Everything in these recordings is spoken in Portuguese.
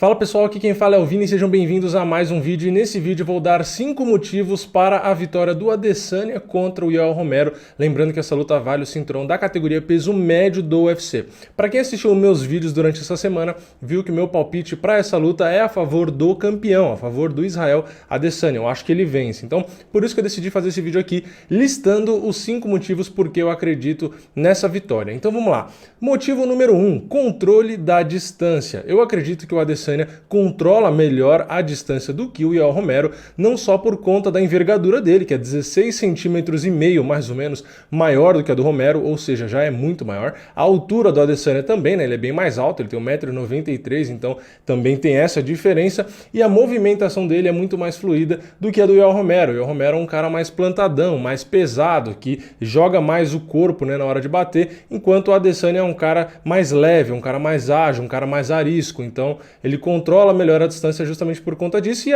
Fala pessoal, aqui quem fala é o Vini, sejam bem-vindos a mais um vídeo e nesse vídeo eu vou dar 5 motivos para a vitória do Adesanya contra o Yoel Romero, lembrando que essa luta vale o cinturão da categoria peso médio do UFC. Para quem assistiu meus vídeos durante essa semana, viu que meu palpite para essa luta é a favor do campeão, a favor do Israel Adesanya, eu acho que ele vence. Então, por isso que eu decidi fazer esse vídeo aqui, listando os 5 motivos porque eu acredito nessa vitória. Então vamos lá. Motivo número 1, controle da distância. Eu acredito que o Adesanya controla melhor a distância do que o Yoel Romero, não só por conta da envergadura dele, que é 16,5 centímetros mais ou menos, maior do que a do Romero, ou seja, já é muito maior. A altura do Adesanya também, né? Ele é bem mais alto, ele tem 1,93 m, então também tem essa diferença, e a movimentação dele é muito mais fluida do que a do Yoel Romero. O Yoel Romero é um cara mais plantadão, mais pesado, que joga mais o corpo, né, na hora de bater, enquanto o Adesanya é um cara mais leve, um cara mais ágil, um cara mais arisco, então ele controla melhor a distância justamente por conta disso,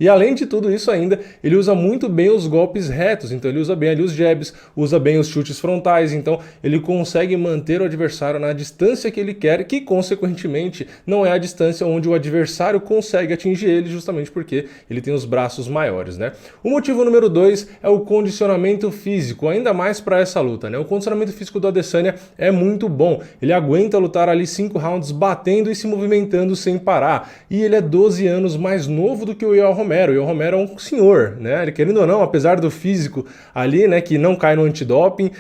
e além de tudo isso ainda, ele usa muito bem os golpes retos, então ele usa bem ali os jabs, usa bem os chutes frontais, então ele consegue manter o adversário na distância que ele quer, que consequentemente não é a distância onde o adversário consegue atingir ele, justamente porque ele tem os braços maiores, né? O motivo número 2 é o condicionamento físico, ainda mais para essa luta, né? O condicionamento físico do Adesanya é muito bom, ele aguenta lutar ali 5 rounds batendo e se movimentando sem parar, e ele é 12 anos mais novo do que o Yoel Romero. O Yoel Romero é um senhor, né? Ele, querendo ou não, apesar do físico ali, né, que não cai no antidoping,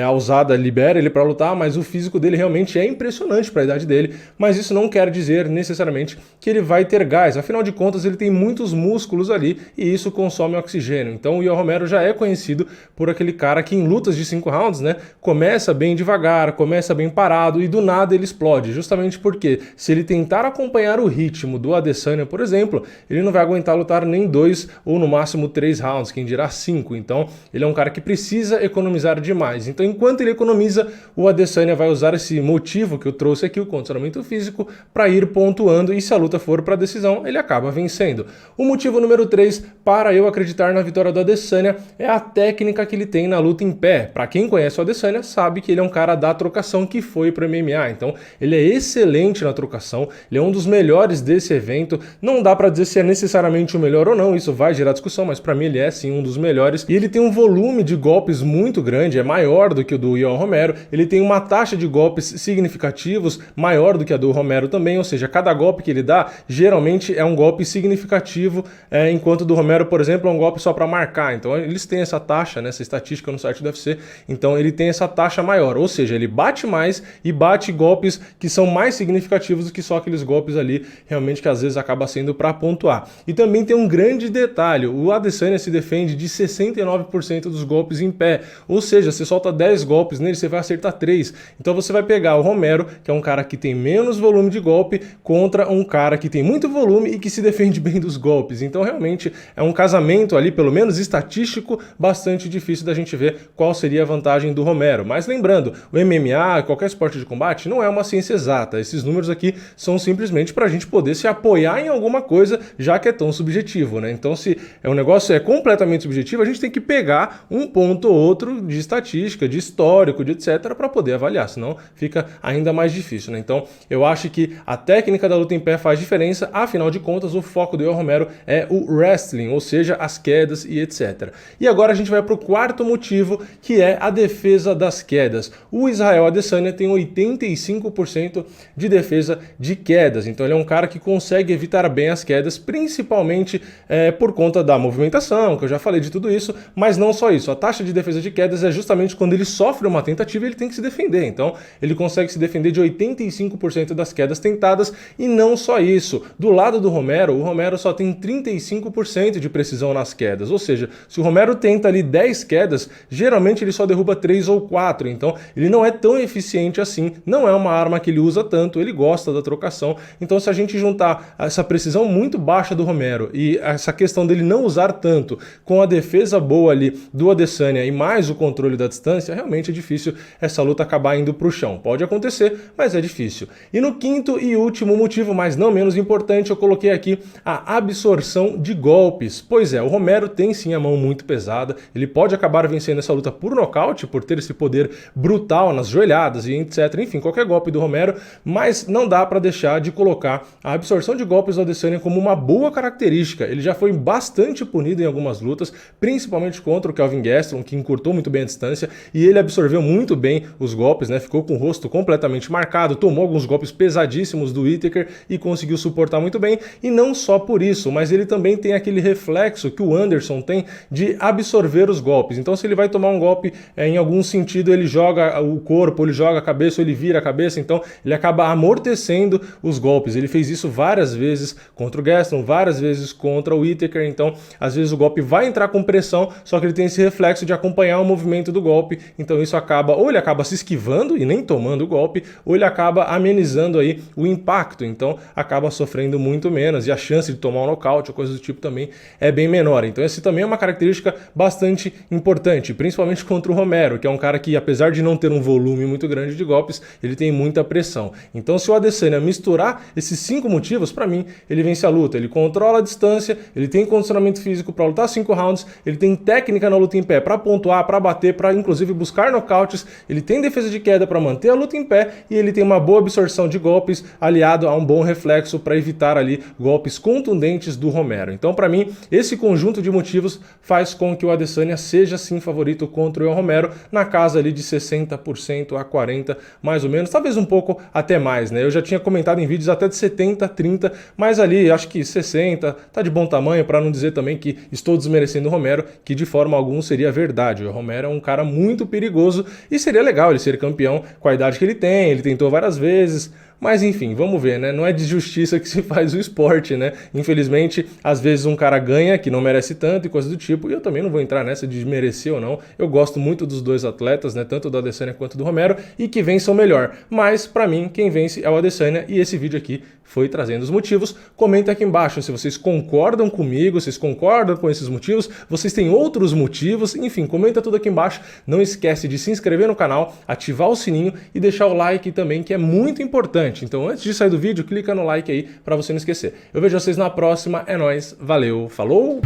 a usada libera ele para lutar, mas o físico dele realmente é impressionante para a idade dele, mas isso não quer dizer necessariamente que ele vai ter gás, afinal de contas ele tem muitos músculos ali e isso consome oxigênio. Então o Yoel Romero já é conhecido por aquele cara que em lutas de 5 rounds, né, começa bem devagar, começa bem parado e do nada ele explode, justamente porque se ele tentar acompanhar o ritmo do Adesanya, por exemplo, ele não vai aguentar lutar nem 2 ou no máximo 3 rounds, quem dirá 5. Então ele é um cara que precisa economizar demais. Então enquanto ele economiza, o Adesanya vai usar esse motivo que eu trouxe aqui, o condicionamento físico, para ir pontuando, e se a luta for para decisão, ele acaba vencendo. O motivo número 3 para eu acreditar na vitória do Adesanya é a técnica que ele tem na luta em pé. Para quem conhece o Adesanya, sabe que ele é um cara da trocação que foi para o MMA. Então ele é excelente na trocação, ele é um dos melhores desse evento. Não dá para dizer se é necessariamente o melhor ou não, isso vai gerar discussão, mas para mim ele é sim um dos melhores, e ele tem um volume de golpes muito grande, é maior do que o do Yoel Romero, ele tem uma taxa de golpes significativos maior do que a do Romero também, ou seja, cada golpe que ele dá geralmente é um golpe significativo, enquanto o do Romero, por exemplo, é um golpe só para marcar. Então eles têm essa taxa, né, essa estatística no site do UFC, então ele tem essa taxa maior, ou seja, ele bate mais e bate golpes que são mais significativos do que só aqueles golpes ali realmente que às vezes acaba sendo para pontuar. E também tem um grande detalhe, o Adesanya se defende de 69% dos golpes em pé, ou seja, você solta 10 golpes nele, você vai acertar 3. Então você vai pegar o Romero, que é um cara que tem menos volume de golpe, contra um cara que tem muito volume e que se defende bem dos golpes. Então realmente é um casamento ali, pelo menos estatístico, bastante difícil da gente ver qual seria a vantagem do Romero. Mas lembrando, o MMA, qualquer esporte de combate, não é uma ciência exata. Esses números aqui são simplesmente para a gente poder se apoiar em alguma coisa, já que é tão subjetivo, né? Então, se o negócio é completamente subjetivo, a gente tem que pegar um ponto ou outro de estatística, de histórico, de etc, para poder avaliar, senão fica ainda mais difícil, né? Então, eu acho que a técnica da luta em pé faz diferença, afinal de contas, o foco do Yoel Romero é o wrestling, ou seja, as quedas e etc. E agora a gente vai para o quarto motivo, que é a defesa das quedas. O Israel Adesanya tem 85% de defesa de quedas, então ele é um cara que consegue evitar bem as quedas, principalmente por conta da movimentação, que eu já falei de tudo isso, mas não só isso. A taxa de defesa de quedas é justamente quando ele sofre uma tentativa e ele tem que se defender. Então, ele consegue se defender de 85% das quedas tentadas, e não só isso. Do lado do Romero, o Romero só tem 35% de precisão nas quedas, ou seja, se o Romero tenta ali 10 quedas, geralmente ele só derruba 3 ou 4, então ele não é tão eficiente assim, não é uma arma que ele usa tanto, ele gosta da trocação. Então, se a gente juntar essa precisão muito baixa do Romero e e essa questão dele não usar tanto, com a defesa boa ali do Adesanya e mais o controle da distância, realmente é difícil essa luta acabar indo para o chão. Pode acontecer, mas é difícil. E no quinto e último motivo, mas não menos importante, eu coloquei aqui a absorção de golpes. Pois é, o Romero tem sim a mão muito pesada, ele pode acabar vencendo essa luta por nocaute, por ter esse poder brutal nas joelhadas e etc. Enfim, qualquer golpe do Romero, mas não dá para deixar de colocar a absorção de golpes do Adesanya como uma boa característica. Ele já foi bastante punido em algumas lutas, principalmente contra o Kelvin Gastelum, que encurtou muito bem a distância, e ele absorveu muito bem os golpes, né? Ficou com o rosto completamente marcado, tomou alguns golpes pesadíssimos do Whittaker e conseguiu suportar muito bem. E não só por isso, mas ele também tem aquele reflexo que o Anderson tem de absorver os golpes. Então, se ele vai tomar um golpe em algum sentido, ele joga o corpo, ele joga a cabeça, ou ele vira a cabeça, então ele acaba amortecendo os golpes. Ele fez isso várias vezes contra o Gastelum, várias vezes contra o Whittaker, então às vezes o golpe vai entrar com pressão, só que ele tem esse reflexo de acompanhar o movimento do golpe, então isso acaba, ou ele acaba se esquivando e nem tomando o golpe, ou ele acaba amenizando aí o impacto, então acaba sofrendo muito menos, e a chance de tomar um nocaute ou coisa do tipo também é bem menor. Então esse também é uma característica bastante importante, principalmente contra o Romero, que é um cara que, apesar de não ter um volume muito grande de golpes, ele tem muita pressão. Então se o Adesanya misturar esses 5 motivos, para mim, ele vence a luta. Ele controla a distância, ele tem condicionamento físico para lutar 5 rounds, ele tem técnica na luta em pé para pontuar, para bater, para inclusive buscar nocautes, ele tem defesa de queda para manter a luta em pé e ele tem uma boa absorção de golpes aliado a um bom reflexo para evitar ali golpes contundentes do Romero. Então, para mim, esse conjunto de motivos faz com que o Adesanya seja sim favorito contra o Romero na casa ali de 60% a 40%, mais ou menos, talvez um pouco até mais, né? Eu já tinha comentado em vídeos até de 70, 30, mas ali acho que 60 tá de bom tamanho, para não dizer também que estou desmerecendo o Romero, que de forma alguma seria verdade. O Romero é um cara muito perigoso e seria legal ele ser campeão com a idade que ele tentou várias vezes. Mas enfim, vamos ver, né? Não é de justiça que se faz o esporte, né? Infelizmente, às vezes um cara ganha que não merece tanto e coisa do tipo, e eu também não vou entrar nessa de merecer ou não. Eu gosto muito dos dois atletas, né? Tanto do Adesanya quanto do Romero, e que vençam melhor. Mas, pra mim, quem vence é o Adesanya, e esse vídeo aqui foi trazendo os motivos. Comenta aqui embaixo se vocês concordam comigo, vocês concordam com esses motivos, vocês têm outros motivos, enfim, comenta tudo aqui embaixo. Não esquece de se inscrever no canal, ativar o sininho e deixar o like também, que é muito importante. Então, antes de sair do vídeo, clica no like aí para você não esquecer. Eu vejo vocês na próxima, é nóis, valeu, falou!